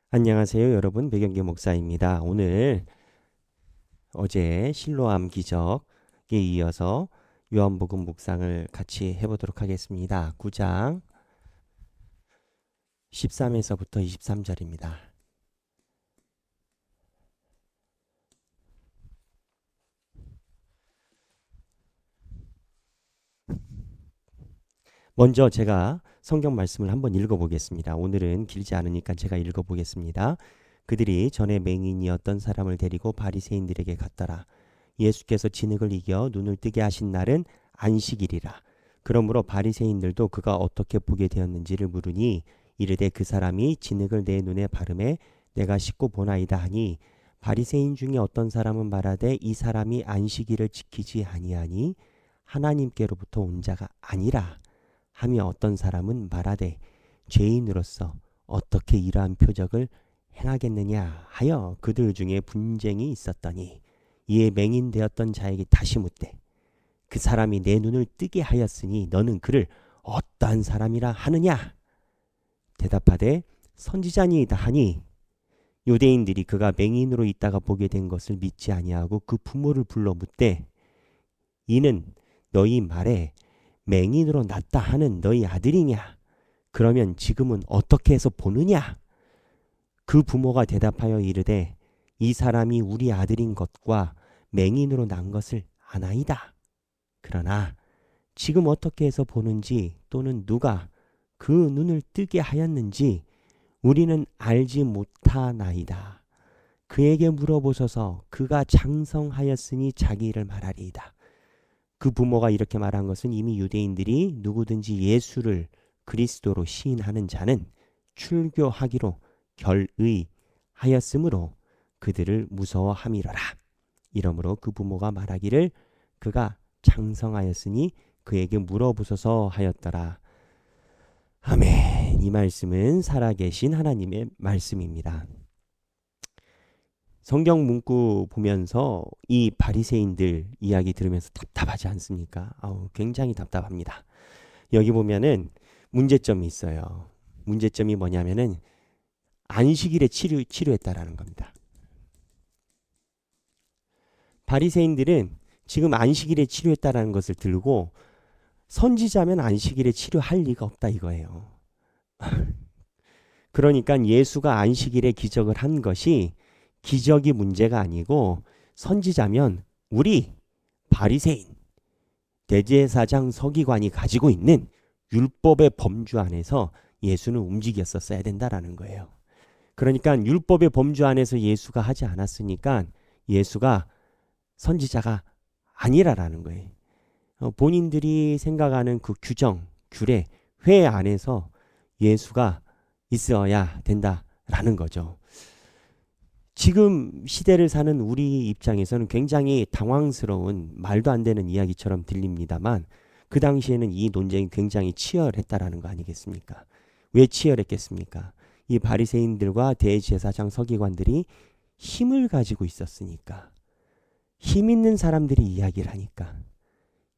안녕하세요, 여러분. 배경기 목사입니다. 오늘 어제 실로암 기적에 이어서 요한복음 묵상을 같이 해보도록 하겠습니다. 9장 13에서부터 23절입니다. 먼저 제가 성경 말씀을 한번 읽어보겠습니다. 오늘은 길지 않으니까 제가 읽어보겠습니다. 그들이 전에 맹인이었던 사람을 데리고 바리새인들에게 갔더라. 예수께서 진흙을 이겨 눈을 뜨게 하신 날은 안식일이라. 그러므로 바리새인들도 그가 어떻게 보게 되었는지를 물으니 이르되 그 사람이 진흙을 내 눈에 바르매 내가 씻고 보나이다 하니 바리새인 중에 어떤 사람은 말하되 이 사람이 안식일을 지키지 아니하니 하나님께로부터 온 자가 아니라 하며 어떤 사람은 말하되 죄인으로서 어떻게 이러한 표적을 행하겠느냐 하여 그들 중에 분쟁이 있었더니 이에 맹인되었던 자에게 다시 묻되 그 사람이 내 눈을 뜨게 하였으니 너는 그를 어떠한 사람이라 하느냐 대답하되 선지자니이다 하니 유대인들이 그가 맹인으로 있다가 보게 된 것을 믿지 아니하고 그 부모를 불러 묻되 이는 너희 말에 맹인으로 났다 하는 너희 아들이냐 그러면 지금은 어떻게 해서 보느냐 그 부모가 대답하여 이르되 이 사람이 우리 아들인 것과 맹인으로 난 것을 아나이다. 그러나 지금 어떻게 해서 보는지 또는 누가 그 눈을 뜨게 하였는지 우리는 알지 못하나이다. 그에게 물어보소서 그가 장성하였으니 자기 일을 말하리이다. 그 부모가 이렇게 말한 것은 이미 유대인들이 누구든지 예수를 그리스도로 시인하는 자는 출교하기로 결의하였으므로 그들을 무서워함이로라. 이러므로 그 부모가 말하기를 그가 장성하였으니 그에게 물어보소서 하였더라. 아멘. 이 말씀은 살아계신 하나님의 말씀입니다. 성경 문구 보면서 이 바리새인들 이야기 들으면서 답답하지 않습니까? 굉장히 답답합니다. 여기 보면은 문제점이 있어요. 문제점이 뭐냐면은 안식일에 치료했다라는 겁니다. 바리새인들은 지금 안식일에 치료했다라는 것을 들고 선지자면 안식일에 치료할 리가 없다 이거예요. 그러니까 예수가 안식일에 기적을 한 것이 기적이 문제가 아니고 선지자면 우리 바리새인 대제사장 서기관이 가지고 있는 율법의 범주 안에서 예수는 움직였었어야 된다라는 거예요. 그러니까 율법의 범주 안에서 예수가 하지 않았으니까 예수가 선지자가 아니라라는 거예요. 본인들이 생각하는 그 규정, 규례, 회 안에서 예수가 있어야 된다라는 거죠. 지금 시대를 사는 우리 입장에서는 굉장히 당황스러운 말도 안 되는 이야기처럼 들립니다만 그 당시에는 이 논쟁이 굉장히 치열했다라는 거 아니겠습니까? 왜 치열했겠습니까? 이 바리새인들과 대제사장 서기관들이 힘을 가지고 있었으니까. 힘 있는 사람들이 이야기를 하니까.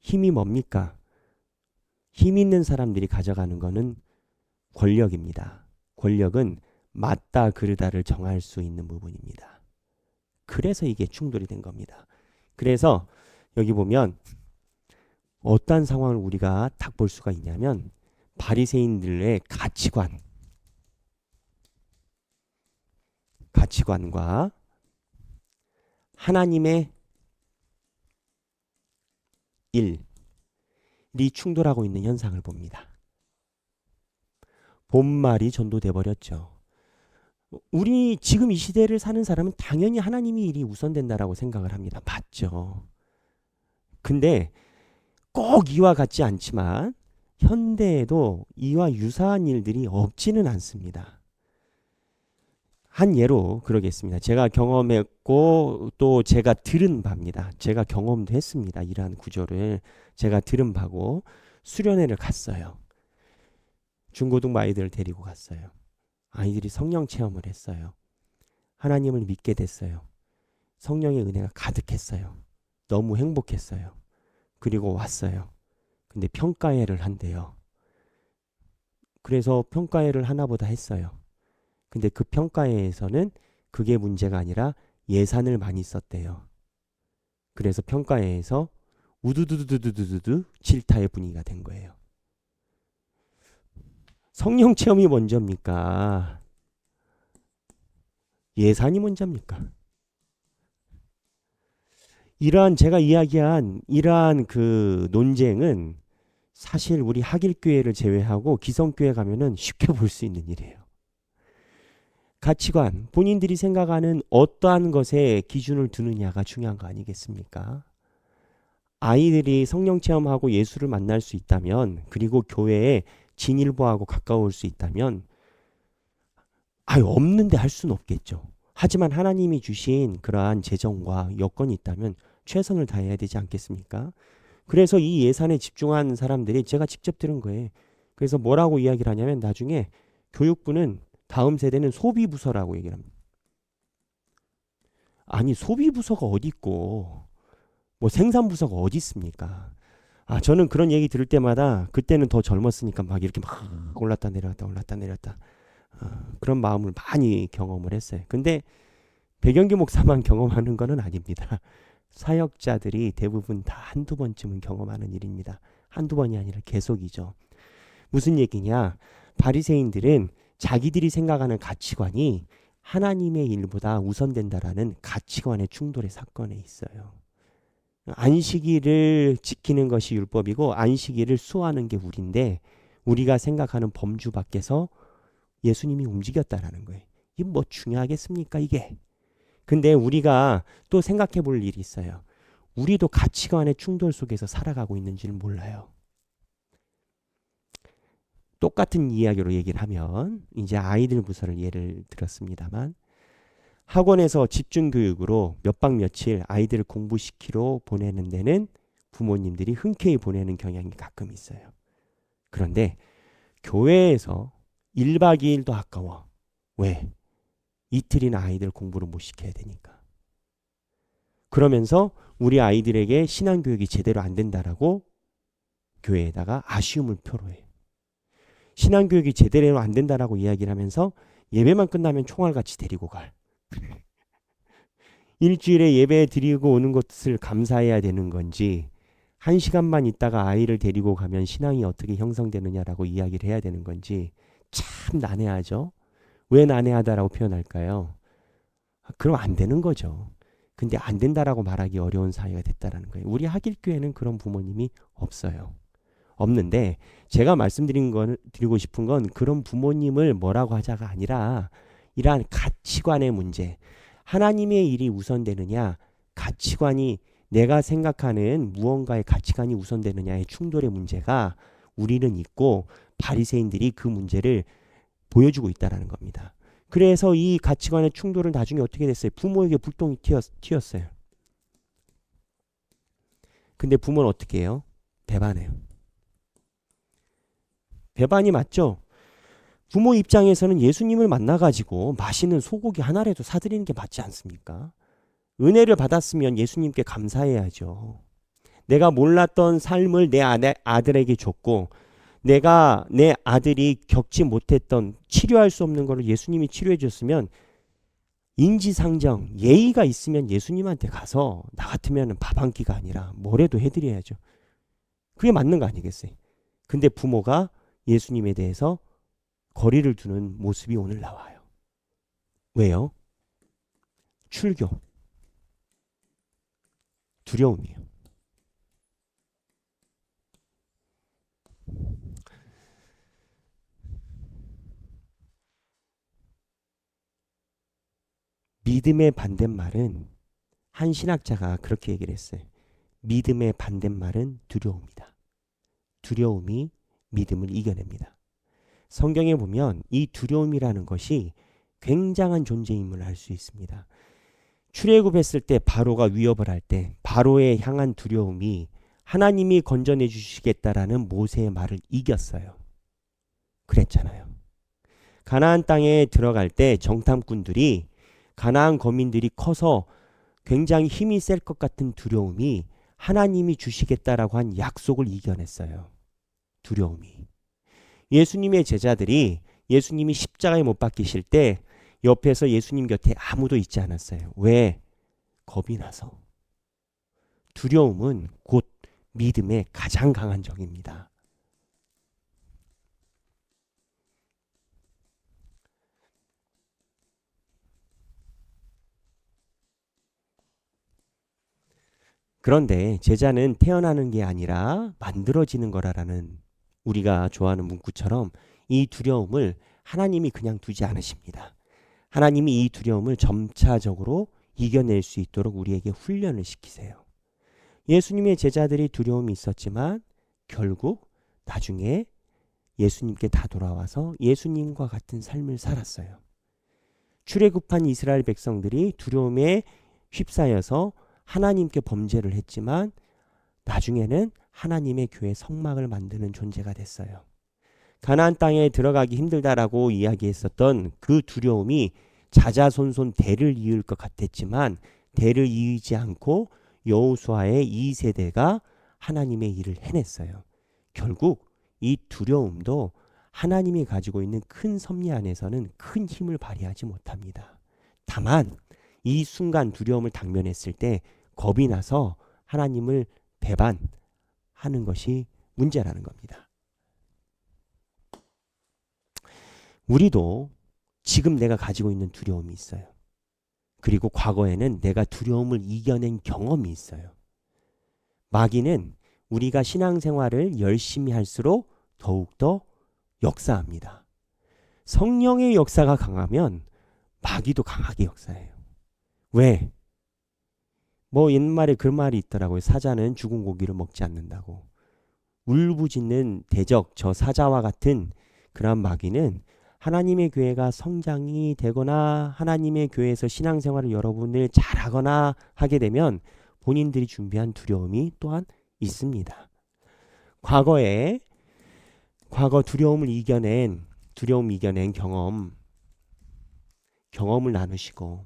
힘이 뭡니까? 힘 있는 사람들이 가져가는 거는 권력입니다. 권력은 맞다 그르다를 정할 수 있는 부분입니다. 그래서 이게 충돌이 된 겁니다. 그래서 여기 보면 어떤 상황을 우리가 딱 볼 수가 있냐면 바리새인들의 가치관과 하나님의 일이 충돌하고 있는 현상을 봅니다. 본말이 전도돼 버렸죠. 우리 지금 이 시대를 사는 사람은 당연히 하나님의 일이 우선된다라고 생각을 합니다. 맞죠. 근데 꼭 이와 같지 않지만 현대에도 이와 유사한 일들이 없지는 않습니다. 한 예로 그러겠습니다. 제가 경험했고 또 제가 들은 바입니다. 제가 경험도 했습니다. 이러한 구조를 제가 들은 바고 수련회를 갔어요. 중고등부 아이들을 데리고 갔어요. 아이들이 성령 체험을 했어요. 하나님을 믿게 됐어요. 성령의 은혜가 가득했어요. 너무 행복했어요. 그리고 왔어요. 근데 평가회를 한대요. 그래서 평가회를 하나보다 했어요. 근데 그 평가회에서는 그게 문제가 아니라 예산을 많이 썼대요. 그래서 평가회에서 우두두두두두두두 질타의 분위기가 된 거예요. 성령 체험이 먼저입니까? 예산이 먼저입니까? 이러한 제가 이야기한 이러한 그 논쟁은 사실 우리 하길교회를 제외하고 기성교회 가면은 쉽게 볼 수 있는 일이에요. 가치관, 본인들이 생각하는 어떠한 것에 기준을 두느냐가 중요한 거 아니겠습니까? 아이들이 성령 체험하고 예수를 만날 수 있다면, 그리고 교회에 진일보하고 가까울 수 있다면, 없는데 할 수는 없겠죠. 하지만 하나님이 주신 그러한 재정과 여건이 있다면 최선을 다해야 되지 않겠습니까? 그래서 이 예산에 집중한 사람들이 제가 직접 들은 거예요. 그래서 뭐라고 이야기를 하냐면 나중에 교육부는 다음 세대는 소비부서라고 얘기를 합니다. 아니 소비부서가 어디 있고 뭐 생산부서가 어디 있습니까? 저는 그런 얘기 들을 때마다 그때는 더 젊었으니까 막 이렇게 막 올랐다 내렸다 올랐다 내렸다 그런 마음을 많이 경험을 했어요. 근데 백영기 목사만 경험하는 거는 아닙니다. 사역자들이 대부분 다 한두 번쯤은 경험하는 일입니다. 한두 번이 아니라 계속이죠. 무슨 얘기냐? 바리새인들은 자기들이 생각하는 가치관이 하나님의 일보다 우선된다라는 가치관의 충돌의 사건에 있어요. 안식일을 지키는 것이 율법이고 안식일을 수호하는 게 우리인데 우리가 생각하는 범주 밖에서 예수님이 움직였다라는 거예요. 이게 뭐 중요하겠습니까 이게? 근데 우리가 또 생각해 볼 일이 있어요. 우리도 가치관의 충돌 속에서 살아가고 있는지를 몰라요. 똑같은 이야기로 얘기를 하면 이제 아이들 부서를 예를 들었습니다만 학원에서 집중교육으로 몇 박 며칠 아이들을 공부시키러 보내는 데는 부모님들이 흔쾌히 보내는 경향이 가끔 있어요. 그런데 교회에서 1박 2일도 아까워. 왜? 이틀이나 아이들 공부를 못 시켜야 되니까. 그러면서 우리 아이들에게 신앙교육이 제대로 안 된다라고 교회에다가 아쉬움을 표로해요. 신앙교육이 제대로 안 된다라고 이야기를 하면서 예배만 끝나면 총알같이 데리고 갈. 일주일에 예배 드리고 오는 것을 감사해야 되는 건지 1시간만 있다가 아이를 데리고 가면 신앙이 어떻게 형성되느냐라고 이야기를 해야 되는 건지 참 난해하죠. 왜 난해하다라고 표현할까요? 그럼 안 되는 거죠. 근데 안 된다라고 말하기 어려운 사회가 됐다라는 거예요. 우리 하길교회는 그런 부모님이 없어요. 없는데 제가 드리고 싶은 건 그런 부모님을 뭐라고 하자가 아니라 이러한 가치관의 문제, 하나님의 일이 우선되느냐, 가치관이 내가 생각하는 무언가의 가치관이 우선되느냐의 충돌의 문제가 우리는 있고 바리새인들이 그 문제를 보여주고 있다라는 겁니다. 그래서 이 가치관의 충돌은 나중에 어떻게 됐어요? 부모에게 불똥이 튀었어요. 근데 부모는 어떻게 해요? 배반해요. 배반이 맞죠? 부모 입장에서는 예수님을 만나가지고 맛있는 소고기 하나라도 사드리는 게 맞지 않습니까? 은혜를 받았으면 예수님께 감사해야죠. 내가 몰랐던 삶을 내 아들에게 줬고 내가 내 아들이 겪지 못했던 치료할 수 없는 것을 예수님이 치료해 줬으면 인지상정, 예의가 있으면 예수님한테 가서 나 같으면 밥 한 끼가 아니라 뭐라도 해드려야죠. 그게 맞는 거 아니겠어요? 근데 부모가 예수님에 대해서 거리를 두는 모습이 오늘 나와요. 왜요? 출교. 두려움이에요. 믿음의 반대말은 한 신학자가 그렇게 얘기를 했어요. 믿음의 반대말은 두려움이다. 두려움이 믿음을 이겨냅니다. 성경에 보면 이 두려움이라는 것이 굉장한 존재임을 알 수 있습니다. 출애굽했을 때 바로가 위협을 할 때 바로에 향한 두려움이 하나님이 건져내 주시겠다라는 모세의 말을 이겼어요. 그랬잖아요. 가나안 땅에 들어갈 때 정탐꾼들이 가나안 거민들이 커서 굉장히 힘이 셀 것 같은 두려움이 하나님이 주시겠다라고 한 약속을 이겨냈어요. 두려움이. 예수님의 제자들이 예수님이 십자가에 못 박히실 때 옆에서 예수님 곁에 아무도 있지 않았어요. 왜? 겁이 나서. 두려움은 곧 믿음의 가장 강한 적입니다. 그런데 제자는 태어나는 게 아니라 만들어지는 거라라는 우리가 좋아하는 문구처럼 이 두려움을 하나님이 그냥 두지 않으십니다. 하나님이 이 두려움을 점차적으로 이겨낼 수 있도록 우리에게 훈련을 시키세요. 예수님의 제자들이 두려움이 있었지만 결국 나중에 예수님께 다 돌아와서 예수님과 같은 삶을 살았어요. 출애굽한 이스라엘 백성들이 두려움에 휩싸여서 하나님께 범죄를 했지만 나중에는 하나님의 교회 성막을 만드는 존재가 됐어요. 가나안 땅에 들어가기 힘들다라고 이야기했었던 그 두려움이 자자손손 대를 이을 것 같았지만 대를 이으지 않고 여호수아의 2세대가 하나님의 일을 해냈어요. 결국 이 두려움도 하나님이 가지고 있는 큰 섭리 안에서는 큰 힘을 발휘하지 못합니다. 다만 이 순간 두려움을 당면했을 때 겁이 나서 하나님을 배반하는 것이 문제라는 겁니다. 우리도 지금 내가 가지고 있는 두려움이 있어요. 그리고 과거에는 내가 두려움을 이겨낸 경험이 있어요. 마귀는 우리가 신앙생활을 열심히 할수록 더욱더 역사합니다. 성령의 역사가 강하면 마귀도 강하게 역사해요. 왜? 뭐 옛말에 그 말이 있더라고요. 사자는 죽은 고기를 먹지 않는다고. 울부짖는 대적 저 사자와 같은 그런 마귀는 하나님의 교회가 성장이 되거나 하나님의 교회에서 신앙생활을 여러분을 잘하거나 하게 되면 본인들이 준비한 두려움이 또한 있습니다. 과거 두려움 이겨낸 경험을 나누시고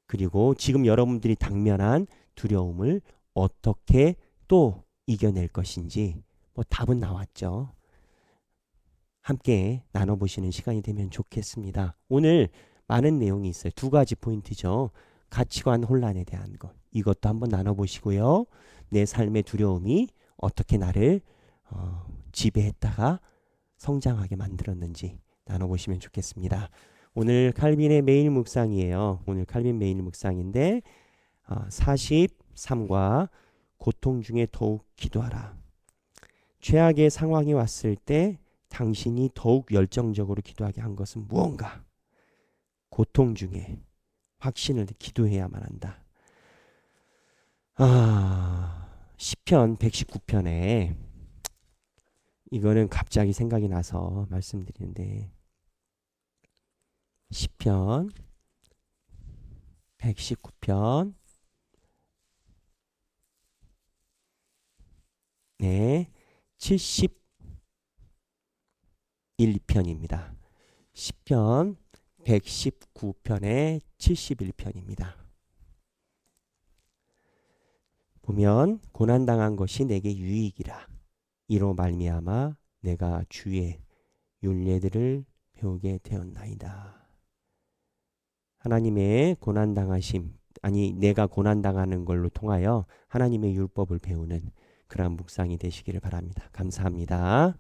그리고 지금 여러분들이 당면한 두려움을 어떻게 또 이겨낼 것인지 뭐 답은 나왔죠. 함께 나눠보시는 시간이 되면 좋겠습니다. 오늘 많은 내용이 있어요. 두 가지 포인트죠. 가치관 혼란에 대한 것. 이것도 한번 나눠보시고요. 내 삶의 두려움이 어떻게 나를 지배했다가 성장하게 만들었는지 나눠보시면 좋겠습니다. 오늘 칼빈의 매일 묵상이에요. 오늘 칼빈 매일 묵상인데 43과 고통 중에 더욱 기도하라. 최악의 상황이 왔을 때 당신이 더욱 열정적으로 기도하게 한 것은 무언가? 고통 중에 확신을 기도해야만 한다. 시편 119편에 이거는 갑자기 생각이 나서 말씀드리는데 시편 119편 네 71편입니다. 시편 119편의 71편입니다. 보면 고난당한 것이 내게 유익이라. 이로 말미암아 내가 주의 율례들을 배우게 되었나이다. 하나님의 고난당하심, 내가 고난당하는 걸로 통하여 하나님의 율법을 배우는 그러한 묵상이 되시기를 바랍니다. 감사합니다.